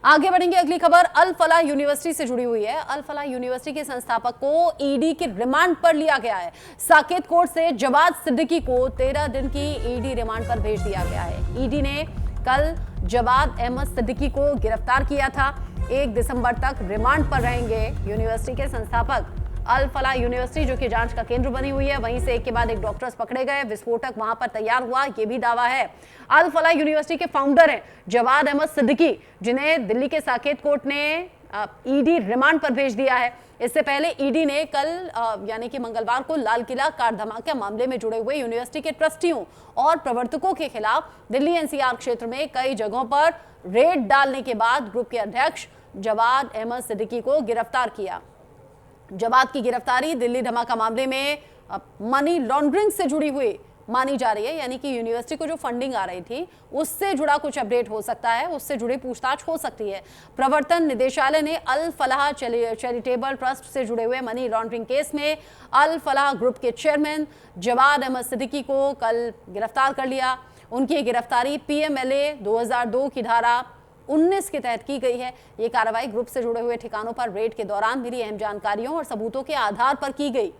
आगे बढ़ेंगे। अगली खबर अल फलाह यूनिवर्सिटी से जुड़ी हुई है। अल फलाह यूनिवर्सिटी के संस्थापक को ईडी के रिमांड पर लिया गया है। साकेत कोर्ट से जवाद सिद्दीकी को 13 दिन की ईडी रिमांड पर भेज दिया गया है। ईडी ने कल जवाद अहमद सिद्दीकी को गिरफ्तार किया था। 1 दिसंबर तक रिमांड पर रहेंगे यूनिवर्सिटी के संस्थापक। अल फलाह यूनिवर्सिटी जो कि जांच का केंद्र बनी हुई है, वहीं से एक के बाद एक डॉक्टर्स पकड़े गए, विस्फोटक वहां पर तैयार हुआ, ये भी दावा है। अल फलाह यूनिवर्सिटी के फाउंडर हैं जवाद अहमद सिद्दीकी, जिन्हें दिल्ली के साकेत कोर्ट ने ईडी रिमांड पर भेज दिया है। इससे पहले ईडी ने कल यानी कि मंगलवार को लाल किला कार धमाके मामले में जुड़े हुए यूनिवर्सिटी के ट्रस्टियों और प्रवर्तकों के खिलाफ दिल्ली एनसीआर क्षेत्र में कई जगहों पर रेड डालने के बाद ग्रुप के अध्यक्ष जवाद अहमद सिद्दीकी को गिरफ्तार किया। जवाद की गिरफ्तारी दिल्ली धमाका मामले में मनी लॉन्ड्रिंग से जुड़ी हुई मानी जा रही है, यानी कि यूनिवर्सिटी को जो फंडिंग आ रही थी उससे जुड़ा कुछ अपडेट हो सकता है, उससे जुड़ी पूछताछ हो सकती है। प्रवर्तन निदेशालय ने अल फलाह चैरिटेबल ट्रस्ट से जुड़े हुए मनी लॉन्ड्रिंग केस में अल फलाह ग्रुप के चेयरमैन जवाद अहमद सिद्दीकी को कल गिरफ्तार कर लिया। उनकी गिरफ्तारी पीएमएलए 2002 की धारा 19 के तहत की गई है। ये कार्रवाई ग्रुप से जुड़े हुए ठिकानों पर रेड के दौरान मिली अहम जानकारियों और सबूतों के आधार पर की गई।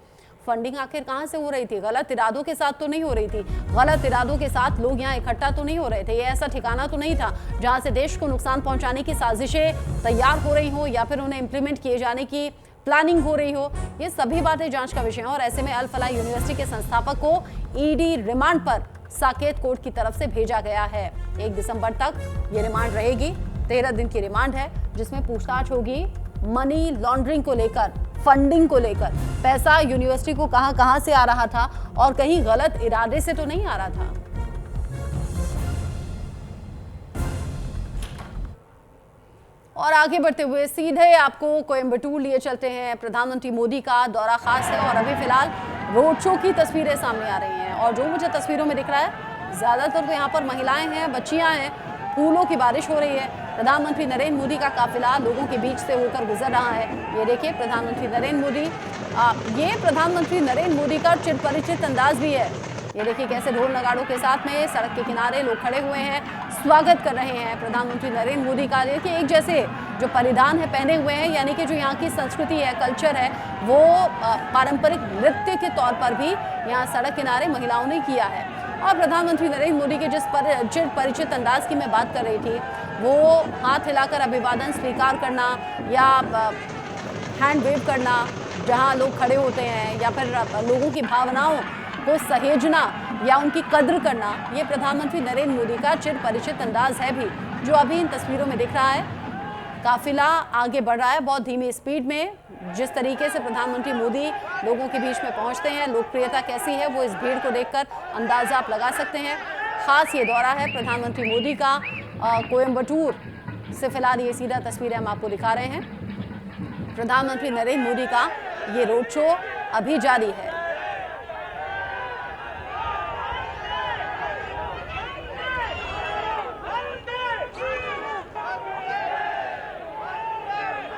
फंडिंग आखिर कहां से हो रही थी? गलत इरादों के साथ तो नहीं हो रही थी। गलत इरादों के साथ लोग यहां इकट्ठा तो नहीं हो रहे थे। ये ऐसा ठिकाना तो नहीं था जहां से देश को नुकसान पहुंचाने की साजिशें तैयार हो रही हो या फिर उन्हें इंप्लीमेंट किए जाने की प्लानिंग हो रही हो। ये सभी बातें जांच का विषय है और ऐसे में अल फलाह यूनिवर्सिटी के संस्थापक को ईडी रिमांड पर साकेत कोर्ट की तरफ से भेजा गया है। 1 दिसंबर तक ये रिमांड रहेगी। 13 दिन की रिमांड है जिसमें पूछताछ होगी मनी लॉन्ड्रिंग को लेकर, फंडिंग को लेकर। पैसा यूनिवर्सिटी को कहां से आ रहा था और कहीं गलत इरादे से तो नहीं आ रहा था। और आगे बढ़ते हुए सीधे आपको कोयम्बटूर लिए चलते हैं। प्रधानमंत्री मोदी का दौरा खास है और अभी फिलहाल रोड शो की तस्वीरें सामने आ रही हैं और जो मुझे तस्वीरों में दिख रहा है ज्यादातर तो यहाँ पर महिलाएं हैं, बच्चियां हैं, फूलों की बारिश हो रही है। प्रधानमंत्री नरेंद्र मोदी का काफिला लोगों के बीच से होकर गुजर रहा है। ये देखिए प्रधानमंत्री नरेंद्र मोदी, ये प्रधानमंत्री नरेंद्र मोदी का चिरपरिचित अंदाज भी है। ये देखिए कैसे ढोल नगाड़ों के साथ में सड़क के किनारे लोग खड़े हुए हैं, स्वागत कर रहे हैं प्रधानमंत्री नरेंद्र मोदी का। देखिए एक जैसे जो परिधान है पहने हुए हैं, यानी कि जो यहाँ की संस्कृति है, कल्चर है, वो पारंपरिक नृत्य के तौर पर भी यहाँ सड़क किनारे महिलाओं ने किया है। और प्रधानमंत्री नरेंद्र मोदी के जिस परिचित अंदाज की मैं बात कर रही थी, वो हाथ हिलाकर अभिवादन स्वीकार करना या हैंड वेव करना जहां लोग खड़े होते हैं, या फिर लोगों की भावनाओं को सहेजना या उनकी कद्र करना, ये प्रधानमंत्री नरेंद्र मोदी का चिर परिचित अंदाज है भी, जो अभी इन तस्वीरों में दिख रहा है। काफिला आगे बढ़ रहा है बहुत धीमी स्पीड में। जिस तरीके से प्रधानमंत्री मोदी लोगों के बीच में पहुंचते हैं, लोकप्रियता कैसी है वो इस भीड़ को देखकर अंदाजा आप लगा सकते हैं। खास ये दौरा है प्रधानमंत्री मोदी का कोयम्बटूर से। फिलहाल ये सीधा तस्वीरें हम आपको दिखा रहे हैं। प्रधानमंत्री नरेंद्र मोदी का ये रोड शो अभी जारी है।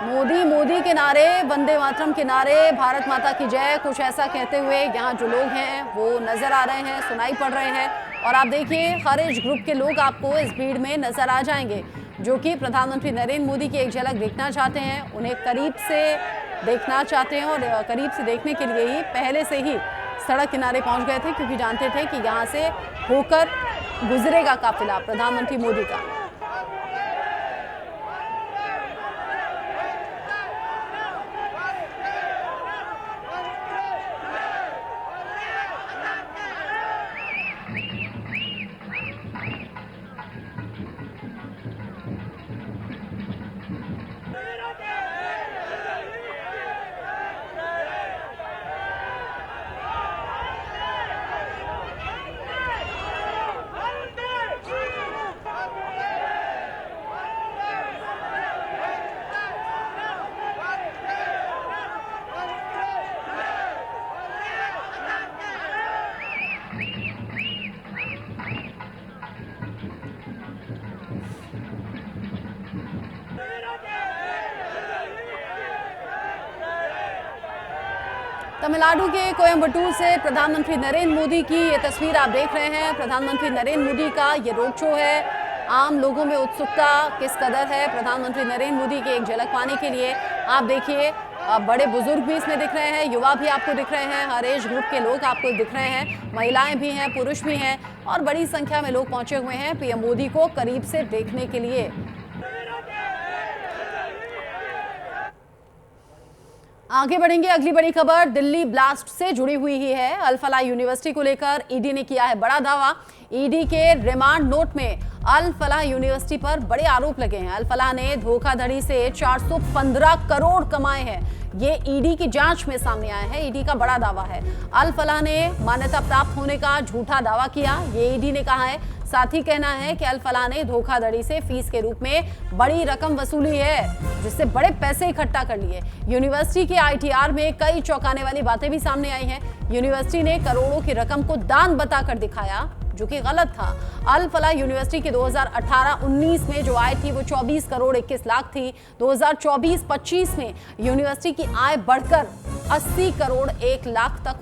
मोदी मोदी के नारे, वंदे मातरम के नारे, भारत माता की जय, कुछ ऐसा कहते हुए यहाँ जो लोग हैं वो नजर आ रहे हैं, सुनाई पड़ रहे हैं। और आप देखिए हर एज ग्रुप के लोग आपको इस भीड़ में नजर आ जाएंगे, जो कि प्रधानमंत्री नरेंद्र मोदी की एक झलक देखना चाहते हैं, उन्हें करीब से देखना चाहते हैं। और करीब से देखने के लिए ही पहले से ही सड़क किनारे पहुंच गए थे, क्योंकि जानते थे कि यहाँ से होकर गुजरेगा काफिला प्रधानमंत्री मोदी का। तमिलनाडु के कोयम्बटूर से प्रधानमंत्री नरेंद्र मोदी की ये तस्वीर आप देख रहे हैं। प्रधानमंत्री नरेंद्र मोदी का ये रोड शो है। आम लोगों में उत्सुकता किस कदर है प्रधानमंत्री नरेंद्र मोदी की एक झलक पाने के लिए। आप देखिए बड़े बुजुर्ग भी इसमें दिख रहे हैं, युवा भी आपको दिख रहे हैं, हर एज ग्रुप के लोग आपको दिख रहे हैं, महिलाएं भी हैं, पुरुष भी हैं और बड़ी संख्या में लोग पहुंचे हुए हैं पीएम मोदी को करीब से देखने के लिए। आगे बढ़ेंगे, अगली बड़ी खबर दिल्ली ब्लास्ट से जुड़ी हुई ही है। अल फलाह यूनिवर्सिटी को लेकर ईडी ने किया है बड़ा दावा। ईडी के रिमांड नोट में अल फलाह यूनिवर्सिटी पर बड़े आरोप लगे हैं। अल फलाह ने धोखाधड़ी से 415 करोड़ कमाए हैं, ये ईडी की जांच में सामने आया है। ईडी का बड़ा दावा है। अल फलाह ने मान्यता प्राप्त होने का झूठा दावा किया, ये ईडी ने कहा है। साथ ही कहना है कि अल फलाह ने धोखाधड़ी से फीस के रूप में बड़ी रकम वसूली है, जिससे बड़े पैसे इकट्ठा कर लिए। यूनिवर्सिटी के आईटीआर में कई चौंकाने वाली बातें भी सामने आई हैं। यूनिवर्सिटी ने करोड़ों की रकम को दान बताकर दिखाया, जो कि गलत था। अल फलाह यूनिवर्सिटी के 2018-19 में जो आय थी वो 24 करोड़ 21 लाख थी। 2024-25 में यूनिवर्सिटी की आय बढ़कर 80 करोड़ 1 लाख तक